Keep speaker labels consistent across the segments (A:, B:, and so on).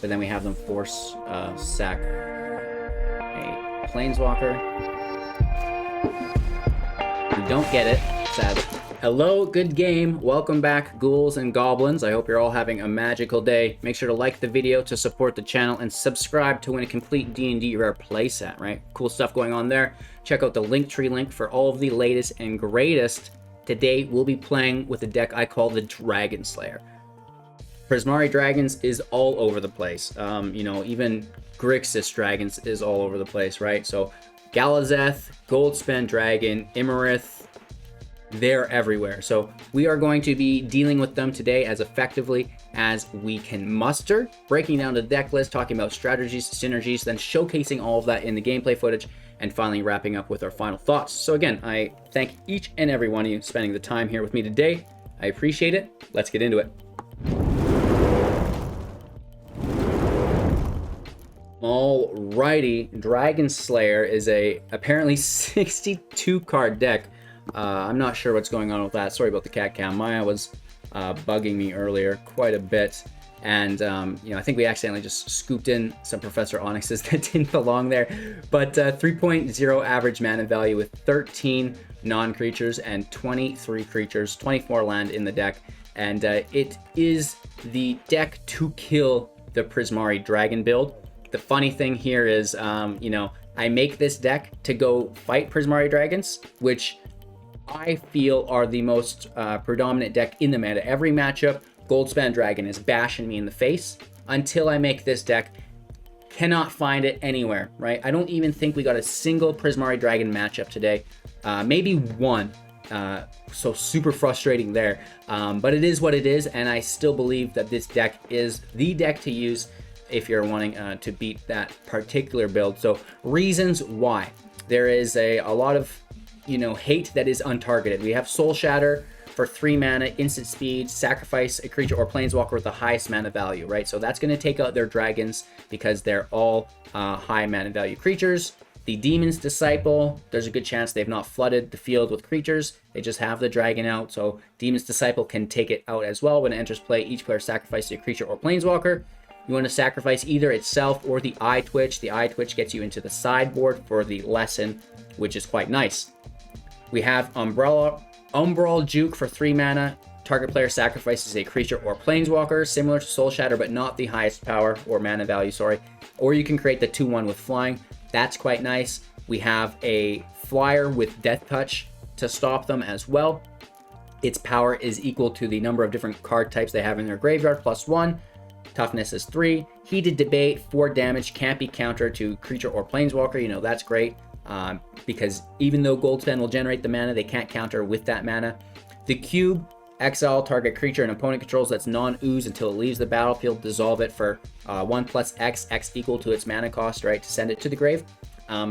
A: but then we have them force sack a Planeswalker. We don't get it, sadly. Hello, good game. Welcome back, ghouls and goblins. I hope you're all having a magical day. Make sure to like the video to support the channel and subscribe to win a complete D&D rare playset, right? Cool stuff going on there. Check out the Linktree link for all of the latest and greatest. Today, we'll be playing with a deck I call the Dragon Slayer. Prismari Dragons is all over the place. You know, even Grixis Dragons is all over the place, right? So Galazeth, Goldspan Dragon, Imarith, they're everywhere. So we are going to be dealing with them today as effectively as we can muster, breaking down the deck list, talking about strategies, synergies, then showcasing all of that in the gameplay footage, and finally wrapping up with our final thoughts. So again, I thank each and every one of you spending the time here with me today. I appreciate it. Let's get into it. Alrighty, Dragon Slayer is a apparently 62 card deck. I'm not sure what's going on with that. Sorry about the cat cam. Maya was bugging me earlier quite a bit. And, you know, I think we accidentally just scooped in some Professor Onyxes that didn't belong there. But 3.0 average mana value with 13 non-creatures and 23 creatures, 24 land in the deck. And it is the deck to kill the Prismari Dragon build. The funny thing here is, you know, I make this deck to go fight Prismari Dragons, which I feel are the most predominant deck in the meta. Every matchup, Goldspan Dragon is bashing me in the face until I make this deck. Cannot find it anywhere, right? I don't even think we got a single Prismari Dragon matchup today. Maybe one. So super frustrating there. But it is what it is, and I still believe that this deck is the deck to use if you're wanting to beat that particular build. So reasons why. There is a lot of, you know, hate that is untargeted. We have Soul Shatter for 3 mana, instant speed, sacrifice a creature or planeswalker with the highest mana value, right? So that's going to take out their dragons because they're all high mana value creatures. The Demon's Disciple, there's a good chance they've not flooded the field with creatures. They just have the dragon out, so Demon's Disciple can take it out as well. When it enters play, each player sacrifices a creature or planeswalker. You want to sacrifice either itself or the Eyetwitch. The Eyetwitch gets you into the sideboard for the lesson, which is quite nice. We have Umbral Juke for 3 mana. Target player sacrifices a creature or planeswalker, similar to Soul Shatter, but not the highest power or mana value, sorry. Or you can create the 2/1 with flying. That's quite nice. We have a flyer with Death Touch to stop them as well. Its power is equal to the number of different card types they have in their graveyard, +1. Toughness is 3. Heated Debate, 4 damage, can't be countered to creature or planeswalker. You know, that's great. Because even though Goldspan will generate the mana, they can't counter with that mana. The Cube, exile target creature and opponent controls that's non-ooze until it leaves the battlefield. Dissolve it for 1+X, X equal to its mana cost, right, to send it to the grave.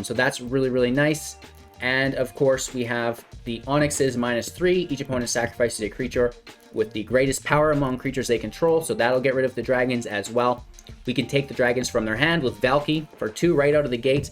A: So that's really, really nice. And of course, we have the Onyxes -3. Each opponent sacrifices a creature with the greatest power among creatures they control, so that'll get rid of the dragons as well. We can take the dragons from their hand with Valki for 2 right out of the gate.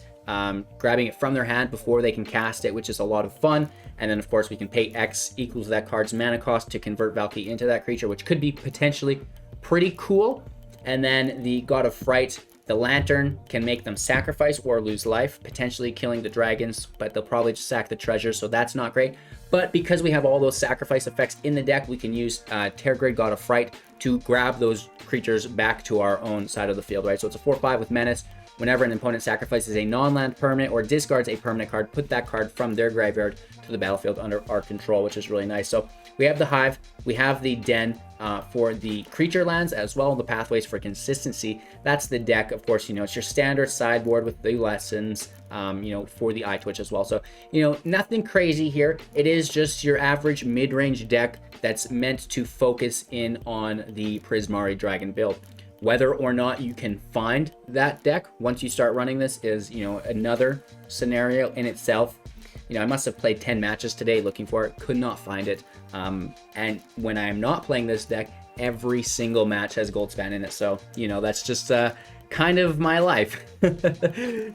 A: Grabbing it from their hand before they can cast it, which is a lot of fun. And then of course we can pay X equals that card's mana cost to convert Valki into that creature, which could be potentially pretty cool. And then the God of Fright, the Lantern, can make them sacrifice or lose life, potentially killing the dragons, but they'll probably just sack the treasure, so that's not great. But because we have all those sacrifice effects in the deck, we can use Tergrid, God of Fright, to grab those creatures back to our own side of the field, right? So it's a 4/5 with Menace. Whenever an opponent sacrifices a non-land permanent or discards a permanent card, put that card from their graveyard to the battlefield under our control, which is really nice. So we have the Hive, we have the Den for the creature lands, as well the pathways for consistency. That's the deck, of course, you know, it's your standard sideboard with the lessons, you know, for the Eyetwitch as well. So, you know, nothing crazy here. It is just your average mid-range deck that's meant to focus in on the Prismari Dragon build. Whether or not you can find that deck once you start running this is, you know, another scenario in itself. You know, I must have played 10 matches today looking for it, could not find it. And when I'm not playing this deck, every single match has Goldspan in it. So, you know, that's just kind of my life.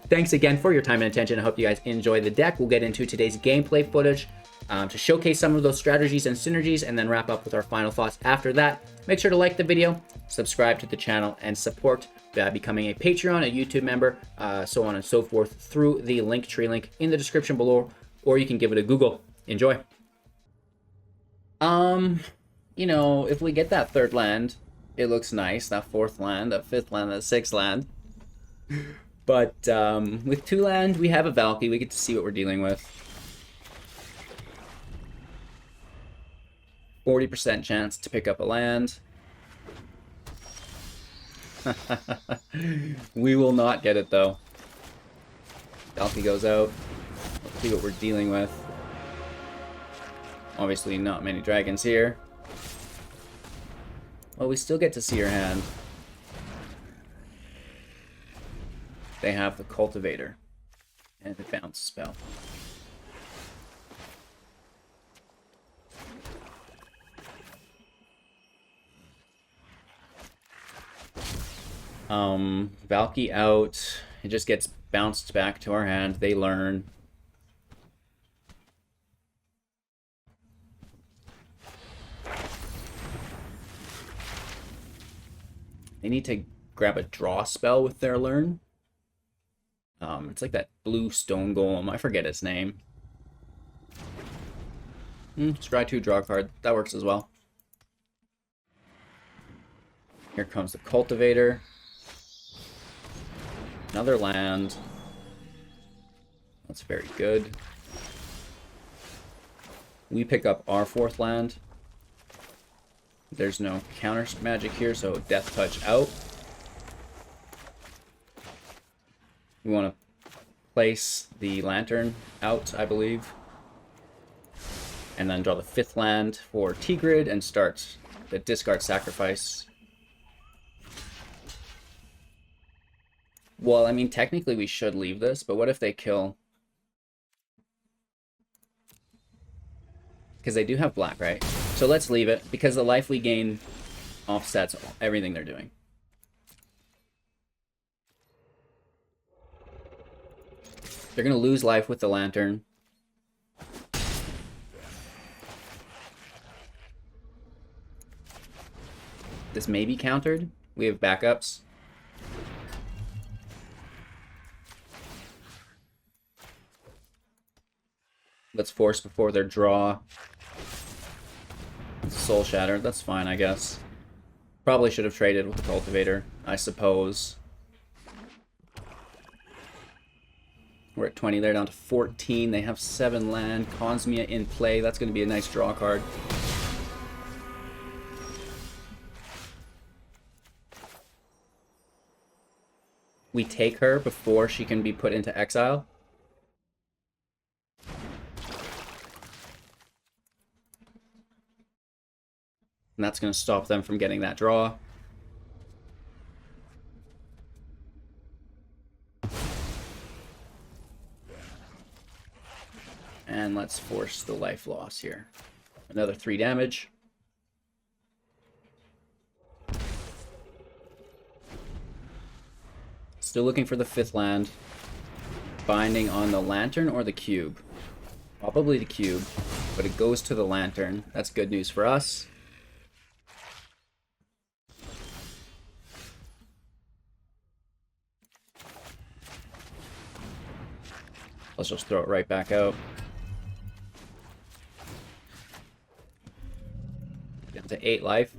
A: Thanks again for your time and attention. I hope you guys enjoy the deck. We'll get into today's gameplay footage. to showcase some of those strategies and synergies, and then wrap up with our final thoughts after that. Make sure to like the video, subscribe to the channel, and support becoming a Patreon, a YouTube member, so on and so forth through the Linktree link in the description below, or you can give it a Google. Enjoy. You know, if we get that third land, it looks nice. That fourth land, that fifth land, that sixth land. But with 2 land, we have a Valki. We get to see what we're dealing with. 40% chance to pick up a land. We will not get it, though. Valki goes out. Let's see what we're dealing with. Obviously, not many dragons here. Well, we still get to see her hand. They have the Cultivator and the Bounce spell. Valki out. It just gets bounced back to our hand. They learn. They need to grab a draw spell with their learn. It's like that blue stone golem. I forget its name. Scry 2, draw a card. That works as well. Here comes the Cultivator. Another land. That's very good. We pick up our 4th land. There's no counter magic here, so Death Touch out. We want to place the Lantern out, I believe. And then draw the 5th land for Tergrid and start the discard sacrifice. Well, I mean, technically we should leave this, but what if they kill? Because they do have black, right? So let's leave it, because the life we gain offsets everything they're doing. They're going to lose life with the Lantern. This may be countered. We have backups. Let's force before their draw. Soul Shatter, that's fine, I guess. Probably should have traded with the Cultivator, I suppose. We're at 20, they're down to 14. They have 7 land. Cosmia in play. That's going to be a nice draw card. We take her before she can be put into exile. And that's going to stop them from getting that draw. And let's force the life loss here. Another 3 damage. Still looking for the 5th land. Binding on the Lantern or the Cube. Probably the Cube, but it goes to the Lantern. That's good news for us. Let's just throw it right back out. Get to 8 life.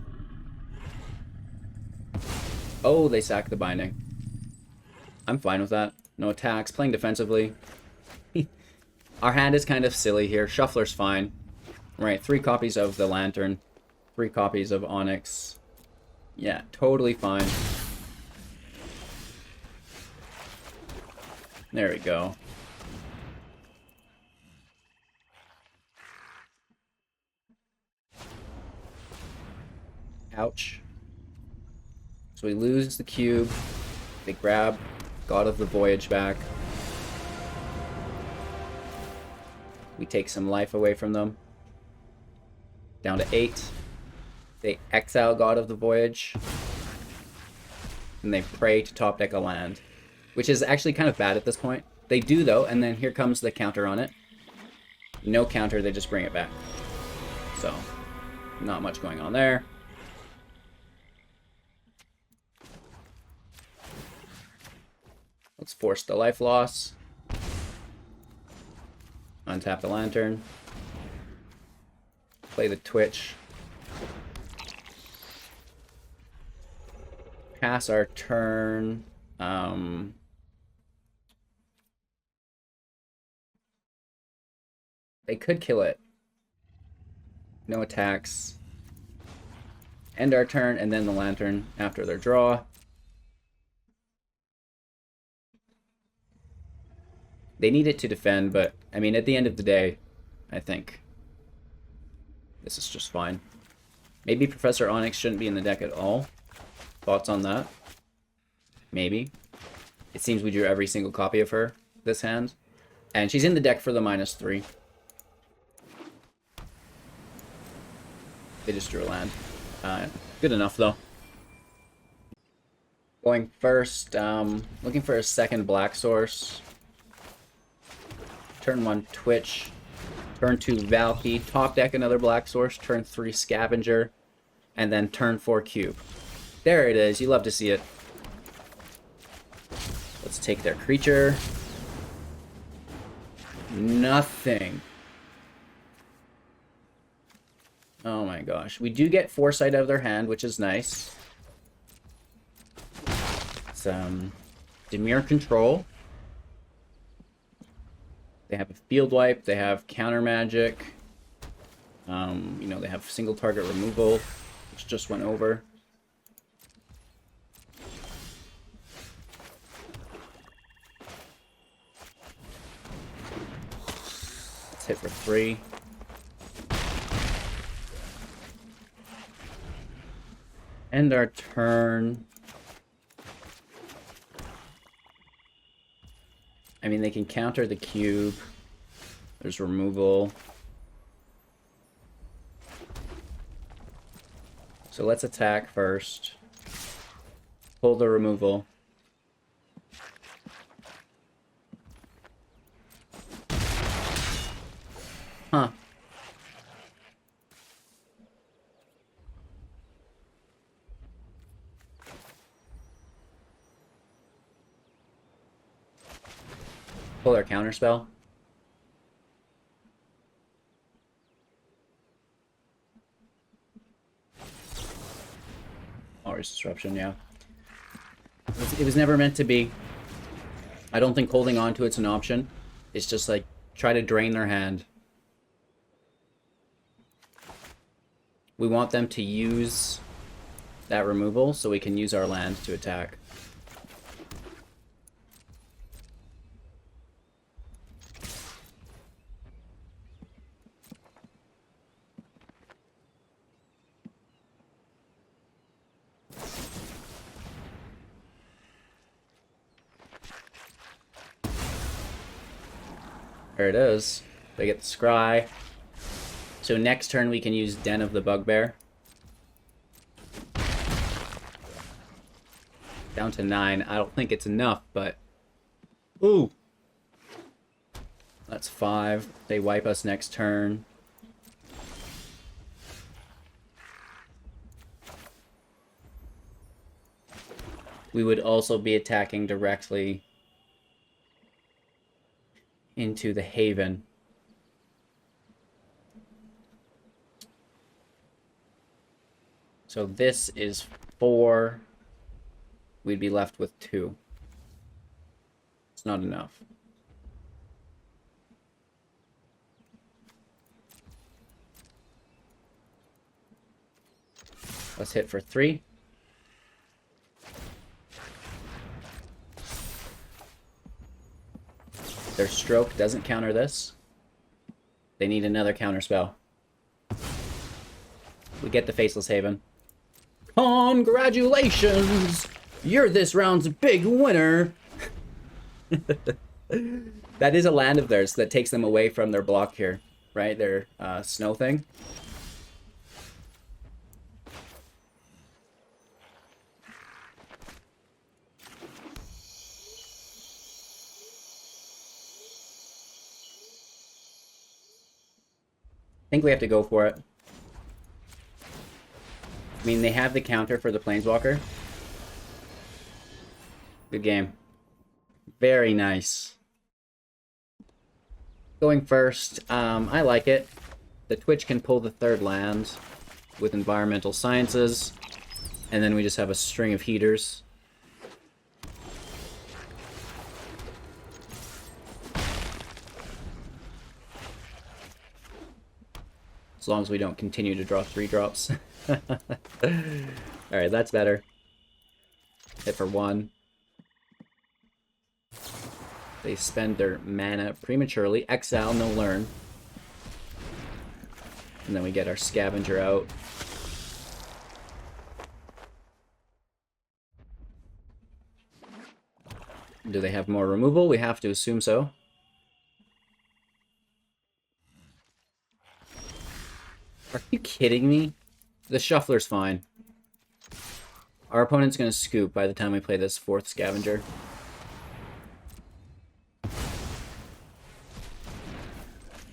A: Oh, they sack the binding. I'm fine with that. No attacks, playing defensively. Our hand is kind of silly here. Shuffler's fine. Right, 3 copies of the Lantern. 3 copies of Onyx. Yeah, totally fine. There we go. Ouch. So we lose the cube. They grab God of the Voyage back. We take some life away from them. Down to 8. They exile God of the Voyage. And they pray to top deck a land. Which is actually kind of bad at this point. They do though, and then here comes the counter on it. No counter, they just bring it back. So, not much going on there. Let's force the life loss. Untap the Lantern. Play the Twitch. Pass our turn. They could kill it. No attacks. End our turn, and then the Lantern after their draw. They need it to defend, but, I mean, at the end of the day, I think this is just fine. Maybe Professor Onyx shouldn't be in the deck at all. Thoughts on that? Maybe. It seems we drew every single copy of her this hand. And she's in the deck for the -3. They just drew a land. Good enough, though. Going first, looking for a second black source. Turn 1, Twitch. Turn 2, Valki. Top deck another black source. Turn 3, Scavenger. And then turn 4, Cube. There it is. You love to see it. Let's take their creature. Nothing. Oh my gosh. We do get Foresight out of their hand, which is nice. It's, Demure Control. They have a Field Wipe. They have Counter Magic. You know, they have single target removal, which just went over. Let's hit for 3. End our turn. I mean, they can counter the cube. There's removal. So let's attack first. Pull the removal. Huh. Pull our counterspell. Aura's Disruption, yeah. It was never meant to be. I don't think holding on to it's an option. It's just like, try to drain their hand. We want them to use that removal so we can use our land to attack. There it is. They get the scry. So next turn we can use Den of the Bugbear. Down to 9. I don't think it's enough, but... Ooh! That's 5. They wipe us next turn. We would also be attacking directly into the Haven. So this is 4. We'd be left with 2. It's not enough. Let's hit for 3. Their stroke doesn't counter this. They need another counter spell. We get the Faceless Haven. Congratulations! You're this round's big winner! That is a land of theirs that takes them away from their block here, right? Their snow thing. think we have to go for it. I mean, they have the counter for the Planeswalker. Good game. Very nice. Going first, I like it. The Twitch can pull the third land with Environmental Sciences, and then we just have a string of heaters. As long as we don't continue to draw 3-drops. Alright, that's better. Hit for 1. They spend their mana prematurely. Exile, no learn. And then we get our Scavenger out. Do they have more removal? We have to assume so. Are you kidding me? The Shuffler's fine. Our opponent's gonna scoop by the time we play this 4th Scavenger.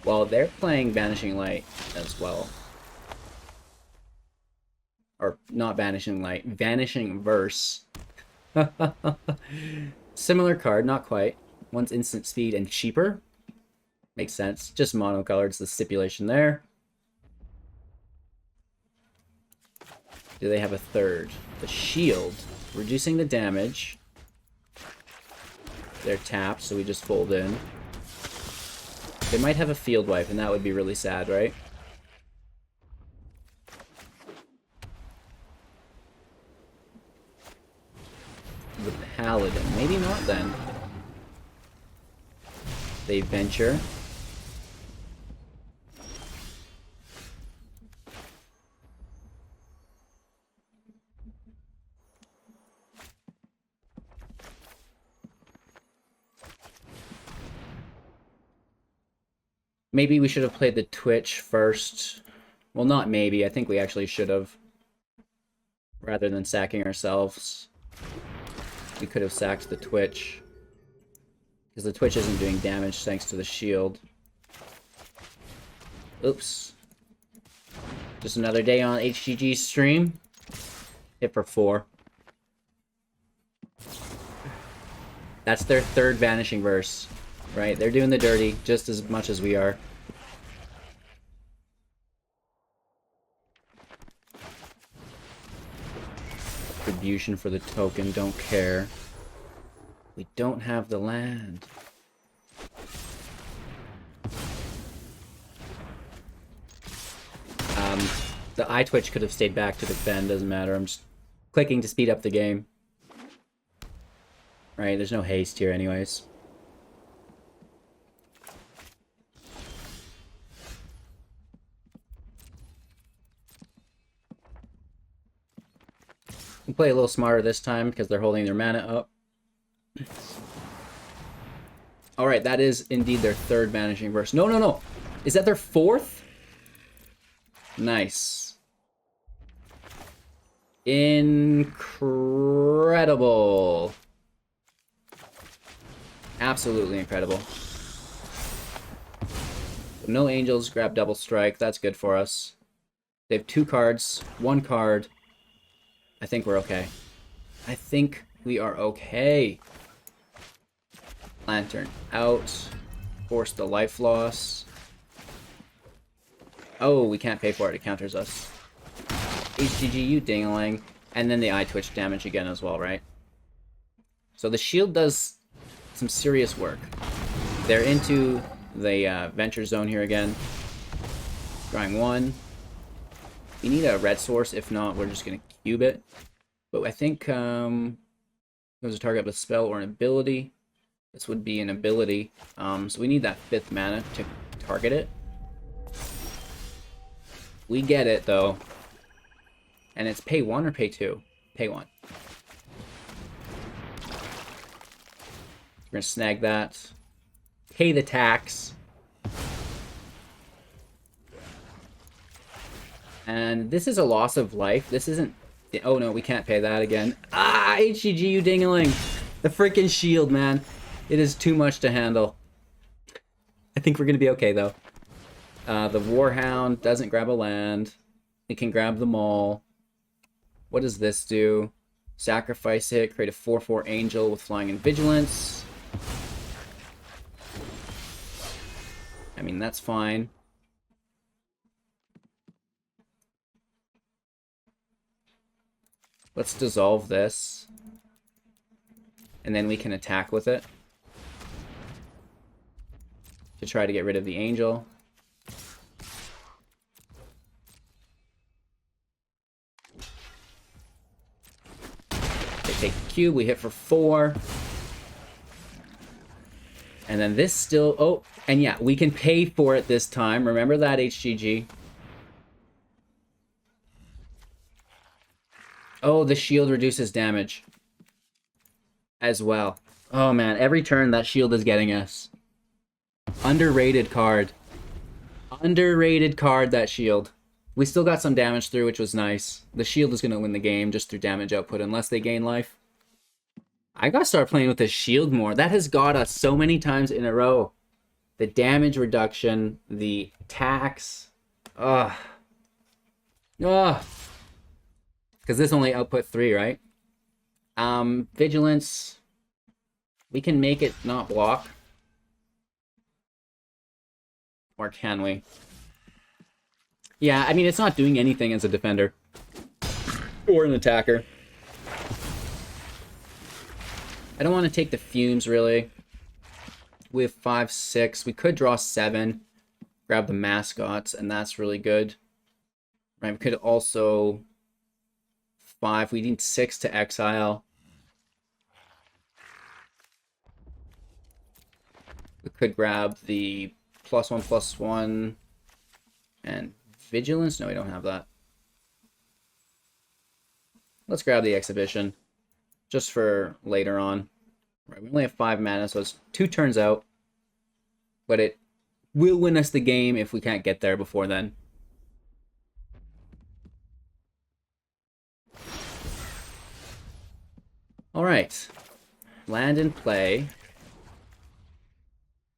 A: Well, they're playing Banishing Light as well. Or, not Banishing Light, Vanishing Verse. Similar card, not quite. One's instant speed and cheaper. Makes sense. Just monocolored, it's the stipulation there. Do they have a third? The Shield, reducing the damage. They're tapped, so we just fold in. They might have a Field Wipe, and that would be really sad, right? The Paladin. Maybe not, then. They venture. Maybe we should have played the Twitch first. Well, not maybe. I think we actually should have. Rather than sacking ourselves. We could have sacked the Twitch. Because the Twitch isn't doing damage thanks to the shield. Oops. Just another day on HGG's stream. Hit for 4. That's their 3rd Vanishing Verse. Right? They're doing the dirty just as much as we are. Attribution for the token, don't care. We don't have the land. The Eyetwitch could have stayed back to defend, doesn't matter. I'm just clicking to speed up the game. Right, there's no haste here anyways. We'll play a little smarter this time because they're holding their mana up. Alright, that is indeed their 3rd Vanishing Verse. No, no, no! Is that their 4th? Nice. Incredible. Absolutely incredible. No Angels, grab Double Strike. That's good for us. They have 2 cards, 1 card. I think we're okay. I think we are okay. Lantern out. Force the life loss. Oh, we can't pay for it. It counters us. HGG, you ding-a-lang. And then the Eyetwitch damage again as well, right? So the shield does some serious work. They're into the venture zone here again. Drawing 1. We need a red source. If not, we're just going to cube it. But I think there's a target with a spell or an ability. This would be an ability. So we need that 5th mana to target it. We get it, though. And it's pay 1 or pay 2? Pay 1. We're going to snag that. Pay the tax. And this is a loss of life. This isn't... Oh no, we can't pay that again. Ah, HGG, you ding-a-ling. The freaking shield, man. It is too much to handle. I think we're going to be okay, though. The Warhound doesn't grab a land. It can grab them all. What does this do? Sacrifice it, create a 4/4 Angel with Flying and Vigilance. I mean, that's fine. Let's dissolve this. And then we can attack with it. To try to get rid of the Angel. They take the cube, we hit for 4. And then this still... Oh, and yeah, we can pay for it this time. Remember that, HGG. Oh, the shield reduces damage. As well. Oh man, every turn that shield is getting us. Underrated card. Underrated card, that shield. We still got some damage through, which was nice. The shield is going to win the game just through damage output unless they gain life. I gotta start playing with the shield more. That has got us so many times in a row. The damage reduction, the attacks. Ugh. Ugh. Because this only output 3, right? Vigilance. We can make it not block. Or can we? Yeah, I mean, it's not doing anything as a defender. Or an attacker. I don't want to take the fumes, really. We have 5, 6. We could draw 7. Grab the mascots, and that's really good. Right, we could also... 5. We need 6 to exile. We could grab the +1/+1 and vigilance. No, we don't have that. Let's grab the exhibition just for later on. Right, we only have 5 mana, so it's 2 turns out. But it will win us the game if we can't get there before then. All right, land and play.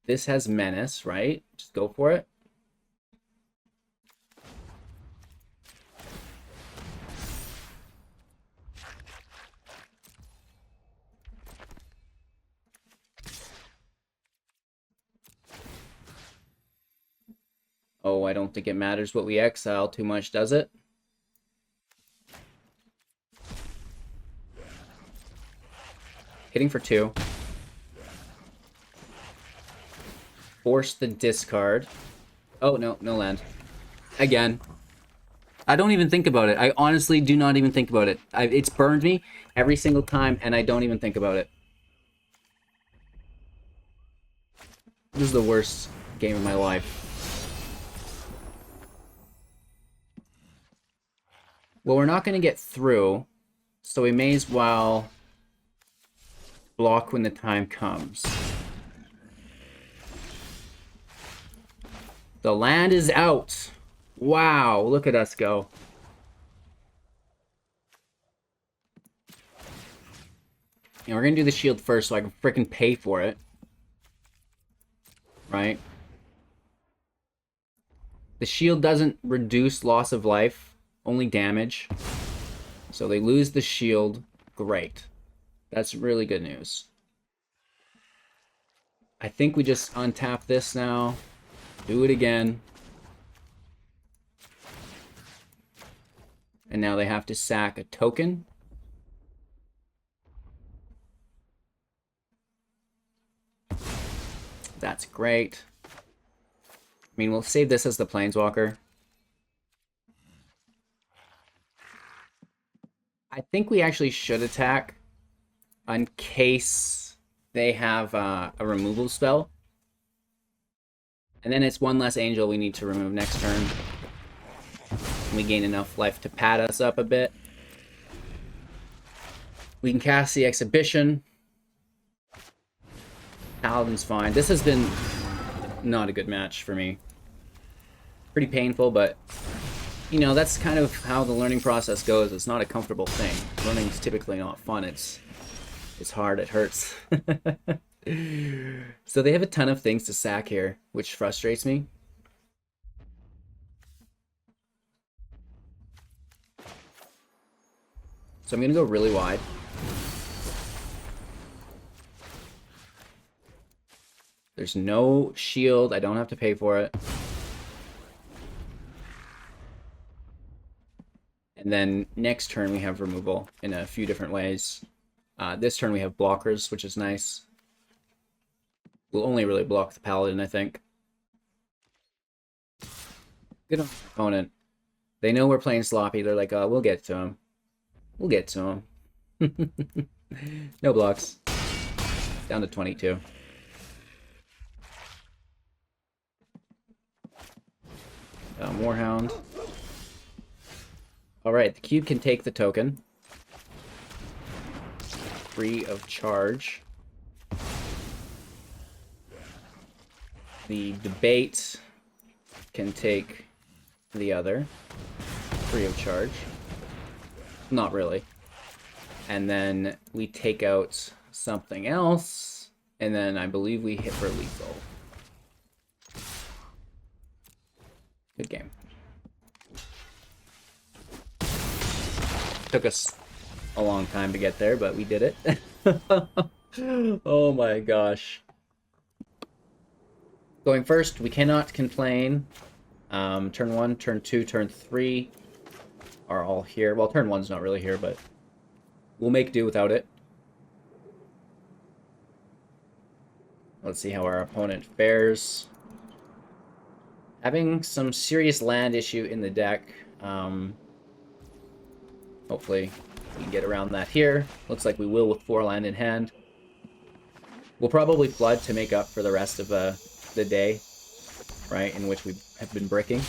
A: This has menace, right? Just go for it. Oh, I don't think it matters what we exile too much, does it? Hitting for 2. Force the discard. Oh, no, no land. Again. I don't even think about it. I honestly do not even think about it. It's burned me every single time, and I don't even think about it. This is the worst game of my life. Well, we're not going to get through, so we may as well block when the time comes. The land is out. Wow, look at us go. And we're going to do the shield first so I can frickin' pay for it. Right? The shield doesn't reduce loss of life, only damage. So they lose the shield. Great. That's really good news. I think we just untap this now. Do it again. And now they have to sack a token. That's great. I mean, we'll save this as the Planeswalker. I think we actually should attack in case they have a removal spell. And then it's 1 less angel we need to remove next turn. We gain enough life to pad us up a bit. We can cast the exhibition. Paladin's fine. This has been not a good match for me. Pretty painful, but you know, that's kind of how the learning process goes. It's not a comfortable thing. Learning's typically not fun. It's hard, it hurts. So they have a ton of things to sack here, which frustrates me. So I'm going to go really wide. There's no shield. I don't have to pay for it. And then next turn we have removal in a few different ways. This turn we have blockers, which is nice. We'll only really block the Paladin, I think. Good on the opponent. They know we're playing sloppy. They're like, oh, we'll get to him. We'll get to him. No blocks. Down to 22. Moorhound. Alright, the cube can take the token. Free of charge. The debate can take the other. Free of charge. Not really. And then we take out something else. And then I believe we hit for lethal. Good game. Took us a long time to get there, but we did it. Oh my gosh. Going first, we cannot complain. Turn 1, turn 2, turn 3 are all here. Well, turn 1's not really here, but we'll make do without it. Let's see how our opponent fares. Having some serious land issue in the deck. Hopefully we can get around that here. Looks like we will with 4 land in hand. We'll probably flood to make up for the rest of the day, right, in which we have been bricking.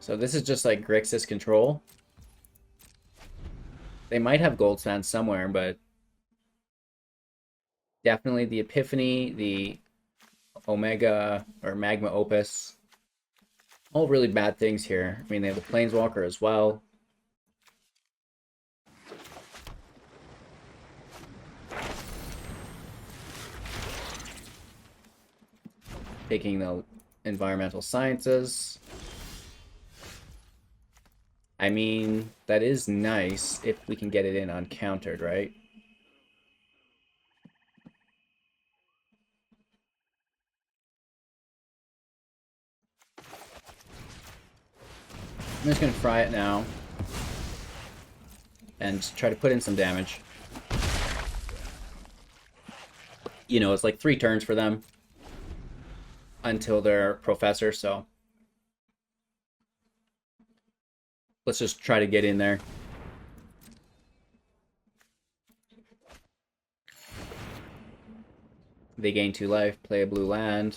A: So this is just like Grixis control. They might have Goldspans somewhere, but definitely the Epiphany, the Omega or Magma Opus, all really bad things here. I mean, they have the Planeswalker as well. Taking the environmental sciences. I mean, that is nice if we can get it in uncountered, right? I'm just going to fry it now and try to put in some damage. You know, it's like 3 turns for them until they're Professor, so let's just try to get in there. They gain 2 life, play a blue land.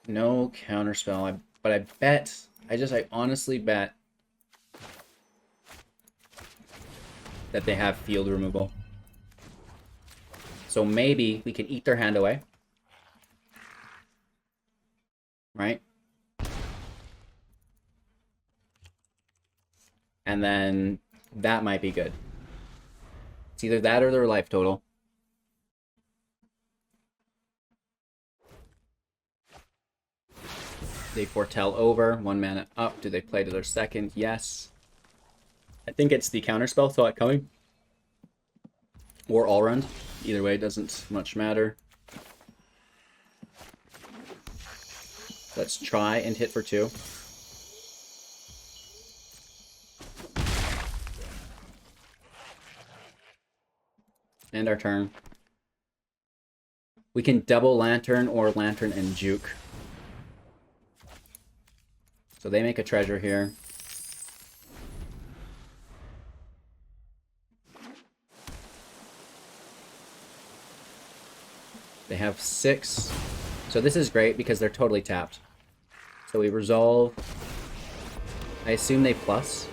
A: No counterspell, but I bet, I honestly bet that they have field removal. So maybe we can eat their hand away. Right? And then that might be good. It's either that or their life total. They foretell over, 1 mana up. Do they play to their second? Yes. I think it's the counterspell, saw it coming. Or Allrund. Either way, it doesn't much matter. Let's try and hit for 2. End our turn. We can double Lantern or Lantern and Juke. So they make a treasure here. They have 6. So this is great because they're totally tapped. So we resolve. I assume they plus.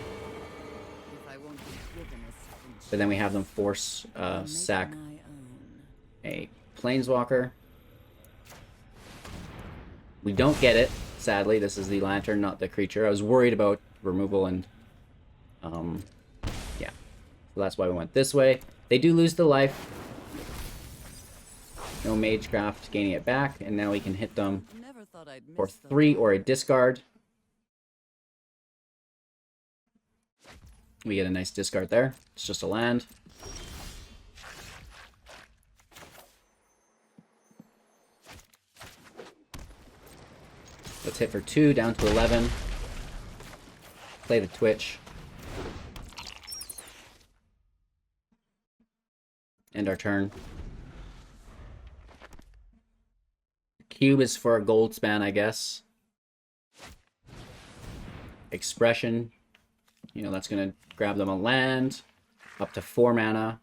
A: But then we have them force sack a Planeswalker. We don't get it. Sadly, this is the Lantern, not the creature. I was worried about removal and So that's why we went this way. They do lose the life. No Magecraft gaining it back, and now we can hit them for 3 or a discard. We get a nice discard there. It's just a land. Let's hit for 2, down to 11. Play the Twitch. End our turn. Cube is for a Goldspan, I guess. Expression. You know, that's going to grab them a land. Up to 4 mana.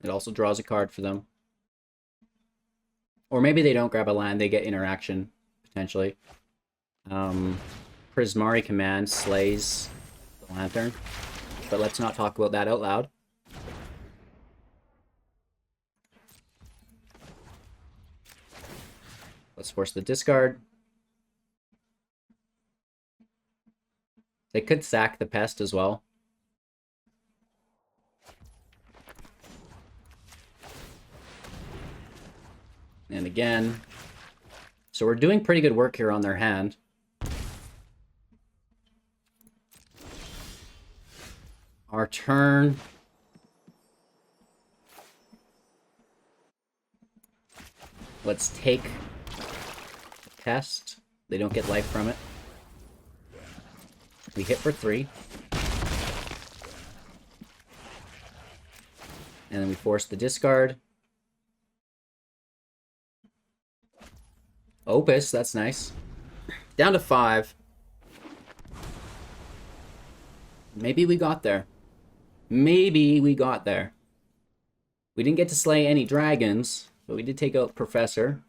A: It also draws a card for them. Or maybe they don't grab a land, they get interaction, potentially. Prismari Command slays the Lantern. But let's not talk about that out loud. Let's force the discard. They could sack the Pest as well. And again. So we're doing pretty good work here on their hand. Our turn. Let's take the Pest. They don't get life from it. We hit for 3. And then we force the discard. Opus, that's nice. Down to 5. Maybe we got there. Maybe we got there. We didn't get to slay any dragons, but we did take out Professor.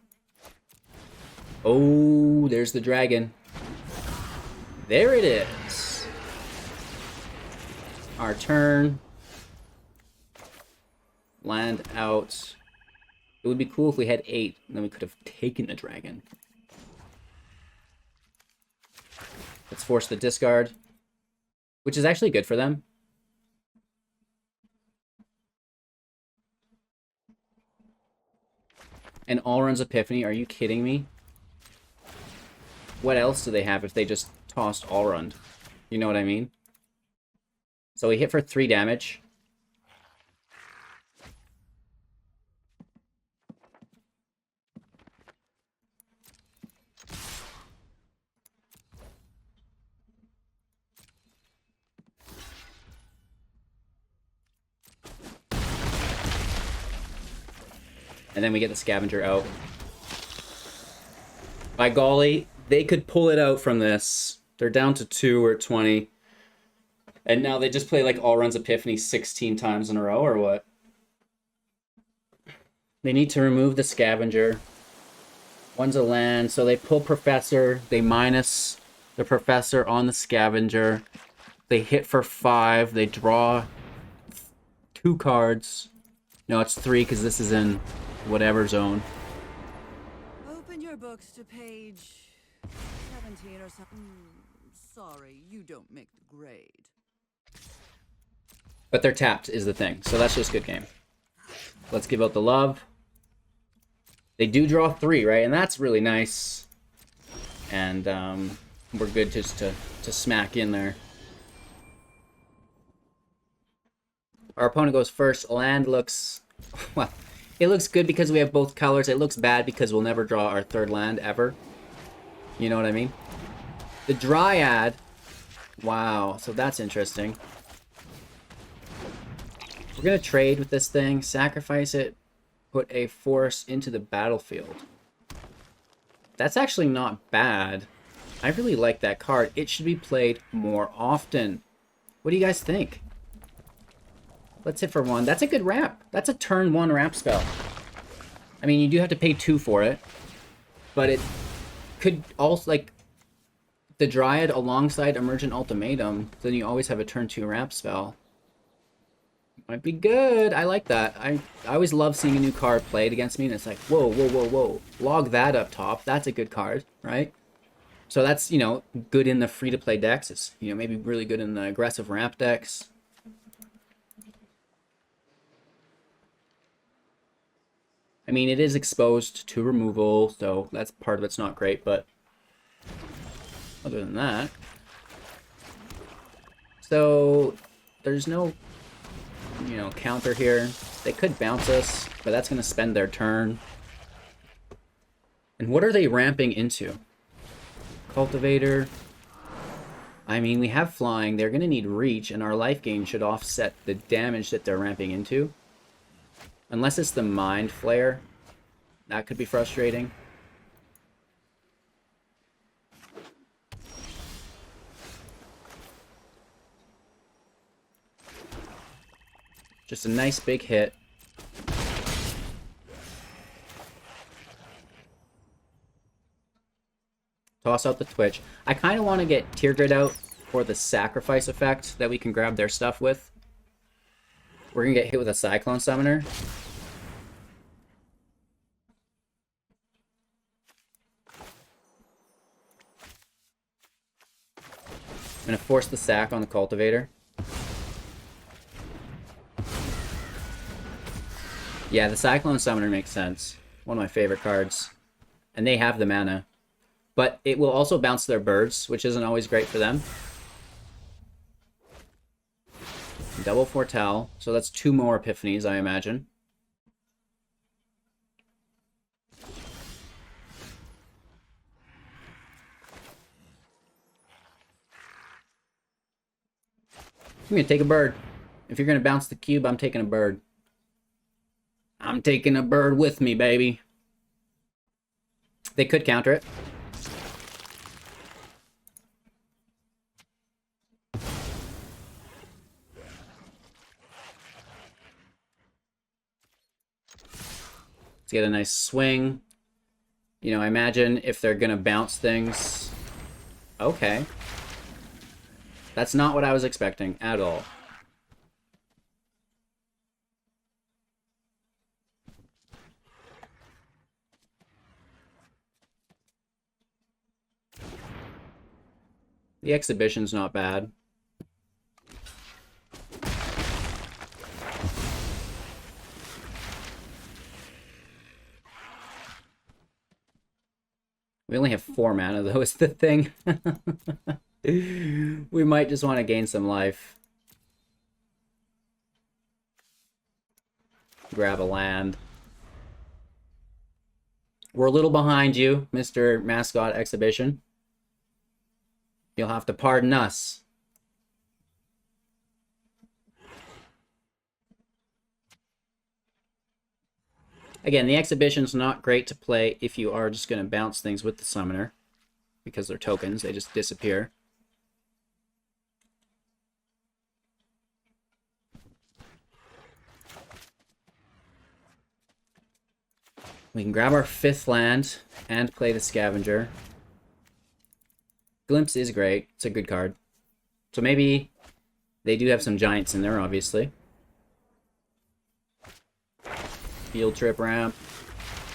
A: Oh, there's the dragon. There it is. Our turn. Land out. It would be cool if we had 8, and then we could have taken the dragon. Let's force the discard, which is actually good for them. And Alrund's Epiphany, are you kidding me? What else do they have if they just tossed Alrund? You know what I mean? So we hit for 3 damage. And then we get the Scavenger out. By golly, they could pull it out from this. They're down to 2 or 20. And now they just play like Alrund's Epiphany 16 times in a row, or what? They need to remove the Scavenger. One's a land, so they pull Professor. They minus the Professor on the Scavenger. They hit for 5. They draw 2 cards. No, it's 3 because this is in whatever zone.
B: Open your books to page 17 or something. Sorry, you don't make the grade.
A: But they're tapped is the thing, so that's just good game. Let's give out the love. They do draw 3, right? And that's really nice. And we're good just to smack in there. Our opponent goes first. Land looks... Well, it looks good because we have both colors. It looks bad because we'll never draw our 3rd land ever. You know what I mean? The Dryad. Wow, so that's interesting. We're going to trade with this thing, sacrifice it, put a force into the battlefield. That's actually not bad. I really like that card. It should be played more often. What do you guys think? Let's hit for 1. That's a good ramp. That's a turn 1 ramp spell. I mean, you do have to pay 2 for it. But it could also, like, the Dryad alongside Emergent Ultimatum, then you always have a turn 2 ramp spell. Might be good. I like that. I always love seeing a new card played against me, and it's like, whoa, whoa, whoa, whoa. Log that up top. That's a good card, right? So that's, you know, good in the free-to-play decks. It's, you know, maybe really good in the aggressive ramp decks. I mean, it is exposed to removal, so that's part of it's not great, but other than that... So, there's no, you know, counter here. They could bounce us, but that's going to spend their turn. And what are they ramping into? Cultivator. I mean, we have flying. They're going to need reach, and our life gain should offset the damage that they're ramping into. Unless it's the Mind Flayer. That could be frustrating. Just a nice big hit. Toss out the Twitch. I kind of want to get Tergrid out for the sacrifice effect that we can grab their stuff with. We're going to get hit with a Cyclone Summoner. I'm going to force the sack on the Cultivator. Yeah, the Cyclone Summoner makes sense. One of my favorite cards. And they have the mana. But it will also bounce their birds, which isn't always great for them. Double Foretell. So that's 2 more Epiphanies, I imagine. I'm going to take a bird. If you're going to bounce the cube, I'm taking a bird. I'm taking a bird with me, baby. They could counter it. Let's get a nice swing. You know, I imagine if they're going to bounce things. Okay. That's not what I was expecting at all. The exhibition's not bad. We only have 4 mana, though, is the thing. We might just want to gain some life. Grab a land. We're a little behind you, Mr. Mascot Exhibition. You'll have to pardon us. Again, the exhibition's not great to play if you are just going to bounce things with the summoner. Because they're tokens, they just disappear. We can grab our 5th land and play the Scavenger. Glimpse is great. It's a good card. So maybe they do have some giants in there, obviously. Field trip ramp.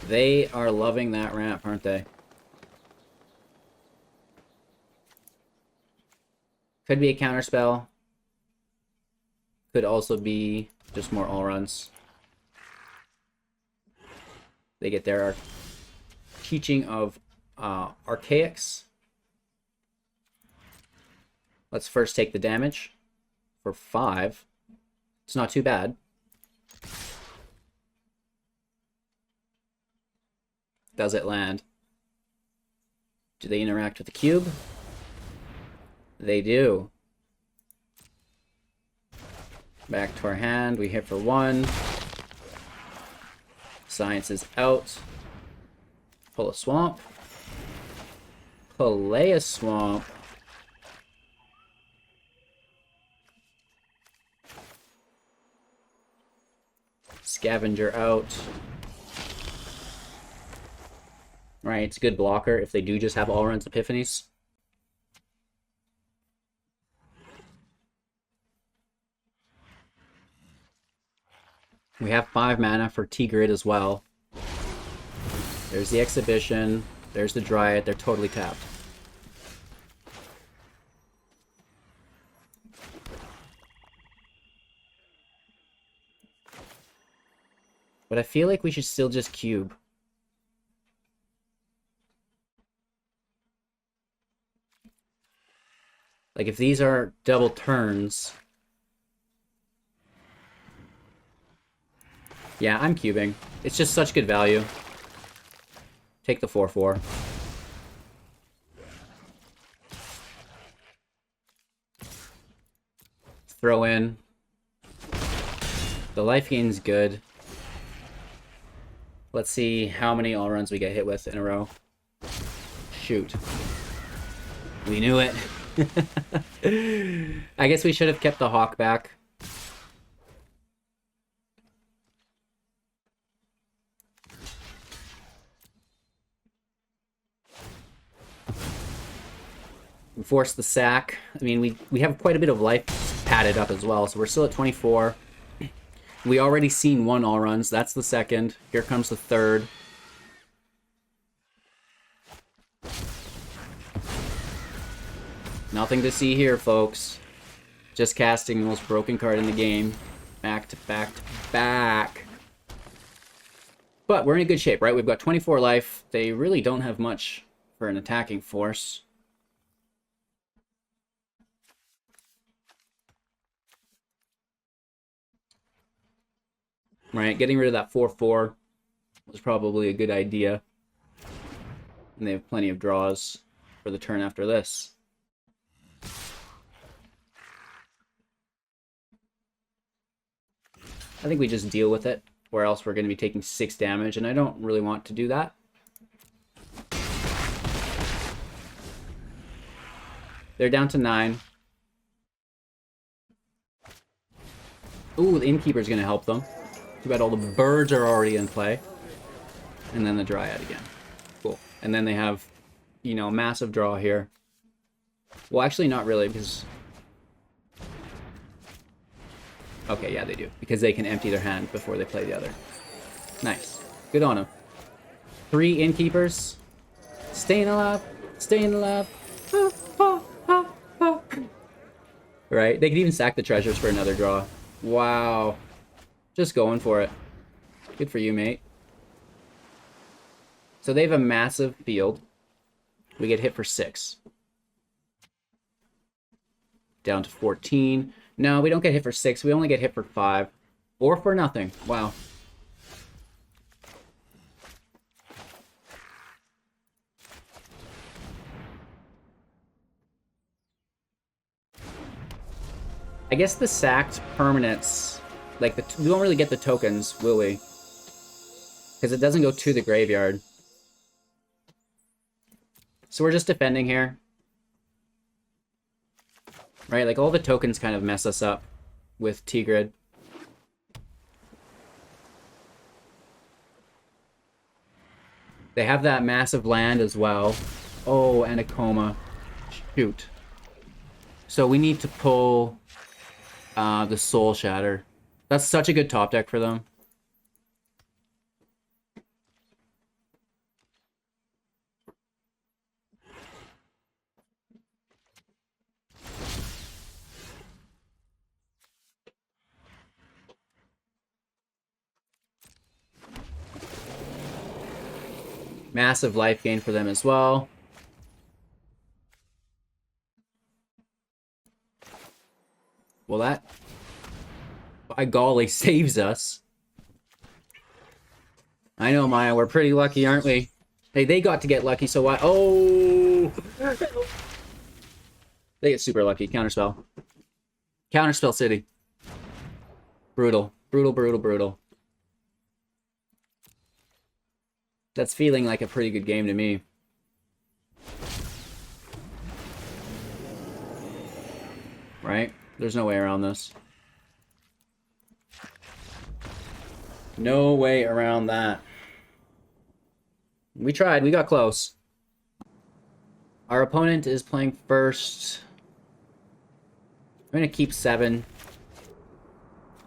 A: They are loving that ramp, aren't they? Could be a counterspell. Could also be just more all-runs. They get their teaching of Archaics. Let's first take the damage for 5. It's not too bad. Does it land? Do they interact with the cube? They do. Back to our hand. We hit for 1. Science is out. Pull a swamp. Play a swamp. Scavenger out. Right, it's a good blocker if they do just have all runs Epiphanies. We have 5 mana for Tergrid as well. There's the exhibition. There's the Dryad. They're totally tapped. But I feel like we should still just cube. Like, if these are double turns... Yeah, I'm cubing. It's just such good value. Take the 4/4. Throw in. The life gain's good. Let's see how many all runs we get hit with in a row. Shoot. We knew it. I guess we should have kept the hawk back. We forced the sack. I mean, we have quite a bit of life padded up as well, so we're still at 24. We already seen one all runs. That's the second. Here comes the third. Nothing to see here, folks. Just casting the most broken card in the game. Back to back to back. But we're in good shape, right? We've got 24 life. They really don't have much for an attacking force. Right, getting rid of that 4/4 was probably a good idea. And they have plenty of draws for the turn after this. I think we just deal with it, or else we're going to be taking 6 damage, and I don't really want to do that. They're down to 9. Ooh, the Innkeeper's going to help them. Too bad all the birds are already in play. And then the Dryad again. Cool. And then they have, you know, massive draw here. Well, actually not really, because... Okay, yeah, they do. Because they can empty their hand before they play the other. Nice. Good on them. 3 Innkeepers. Staying alive. Staying alive. Right? They could even sack the treasures for another draw. Wow. Just going for it. Good for you, mate. So they have a massive field. We get hit for 6. Down to 14. No, we don't get hit for 6. We only get hit for 5. Or for nothing. Wow. I guess the sacked permanents... Like, we don't really get the tokens, will we? Because it doesn't go to the graveyard. So we're just defending here. Right, like all the tokens kind of mess us up with Tergrid. They have that massive land as well. Oh, and a coma. Shoot. So we need to pull the Soul Shatter. That's such a good top deck for them. Massive life gain for them as well. Well, that, by golly, saves us. I know, Maya, we're pretty lucky, aren't we? Hey, they got to get lucky, so why? Oh! They get super lucky. Counterspell. Counterspell City. Brutal. Brutal, brutal, brutal. That's feeling like a pretty good game to me. Right? There's no way around this. No way around that. We tried. We got close. Our opponent is playing first. I'm going to keep 7.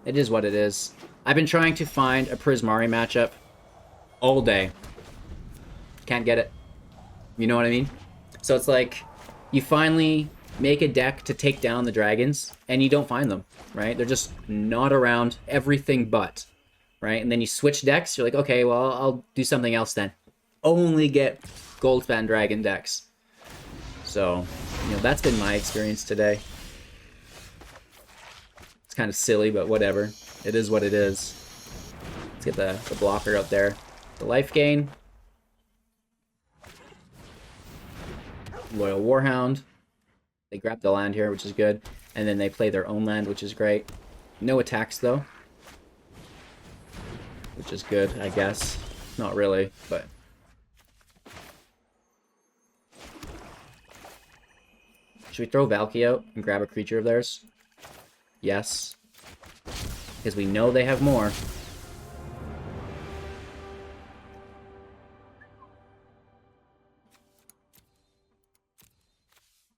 A: It is what it is. I've been trying to find a Prismari matchup all day. Can't get it. You know what I mean? So it's like, you finally make a deck to take down the dragons, and you don't find them, right? They're just not around everything but. right? And then you switch decks, you're like, okay, well, I'll do something else then. Only get Goldspan Dragon decks. So, you know, that's been my experience today. It's kind of silly, but whatever. It is what it is. Let's get the blocker out there. The life gain. Loyal Warhound. They grab the land here, which is good. And then they play their own land, which is great. No attacks, though. Which is good, I guess. Not really, but... Should we throw Valki out and grab a creature of theirs? Yes. Because we know they have more.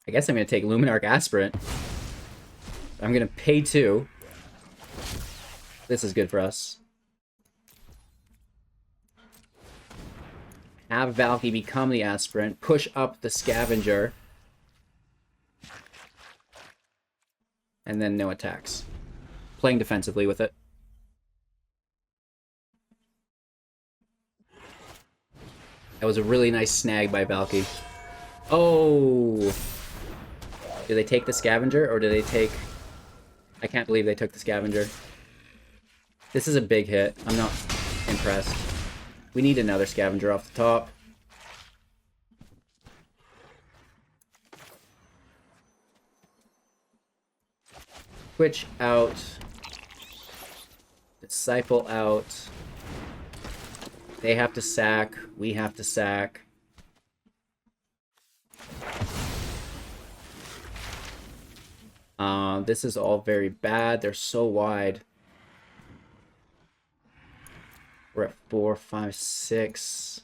A: I guess I'm going to take Luminarch Aspirant. I'm going to pay 2. This is good for us. Have Valki become the Aspirant. Push up the Scavenger. And then no attacks. Playing defensively with it. That was a really nice snag by Valki. Oh! Do they take the Scavenger, or do they take... I can't believe they took the Scavenger. This is a big hit. I'm not impressed. We need another Scavenger off the top. Switch out. Disciple out. They have to sack. We have to sack. This is all very bad. They're so wide. We're at 4, 5, 6.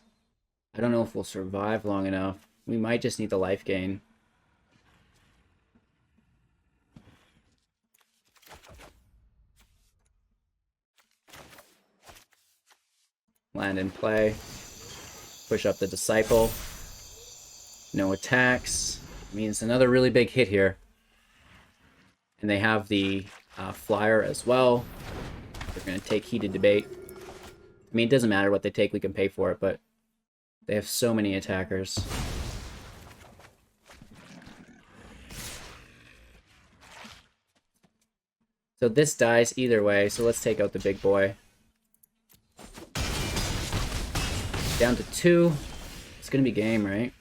A: I don't know if we'll survive long enough. We might just need the life gain. Land in play. Push up the Disciple. No attacks. Means another really big hit here. And they have the Flyer as well. They're going to take Heated Debate. I mean, it doesn't matter what they take, we can pay for it, but they have so many attackers. So this dies either way, so let's take out the big boy. Down to 2. It's going to be game, right?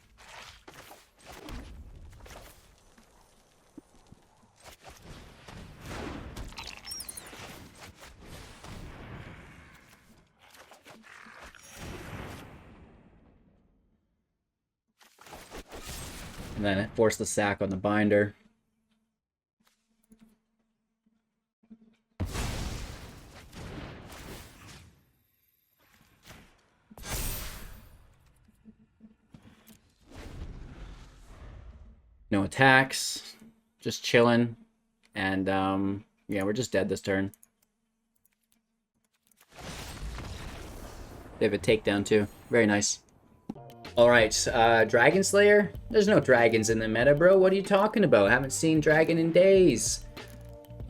A: And then force the sack on the binder. No attacks. Just chilling. And, yeah, we're just dead this turn. They have a takedown, too. Very nice. Alright, Dragon Slayer? There's no dragons in the meta, bro. What are you talking about? Haven't seen dragon in days.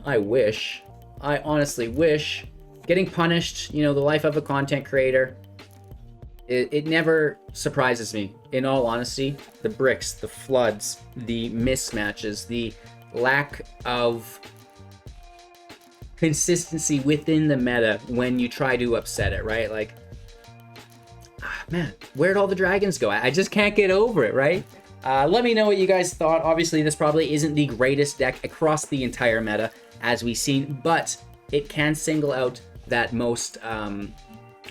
A: I wish. I honestly wish. Getting punished, you know, the life of a content creator. It never surprises me, in all honesty. The bricks, the floods, the mismatches, the lack of consistency within the meta when you try to upset it, right? Like, man, where'd all the dragons go? I just can't get over it, right? Let me know what you guys thought. Obviously, this probably isn't the greatest deck across the entire meta, as we've seen, but it can single out that most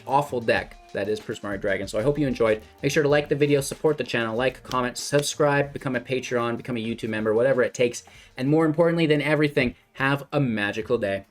A: awful deck that is Prismari Dragon. So I hope you enjoyed. Make sure to like the video, support the channel, like, comment, subscribe, become a Patreon, become a YouTube member, whatever it takes. And more importantly than everything, have a magical day.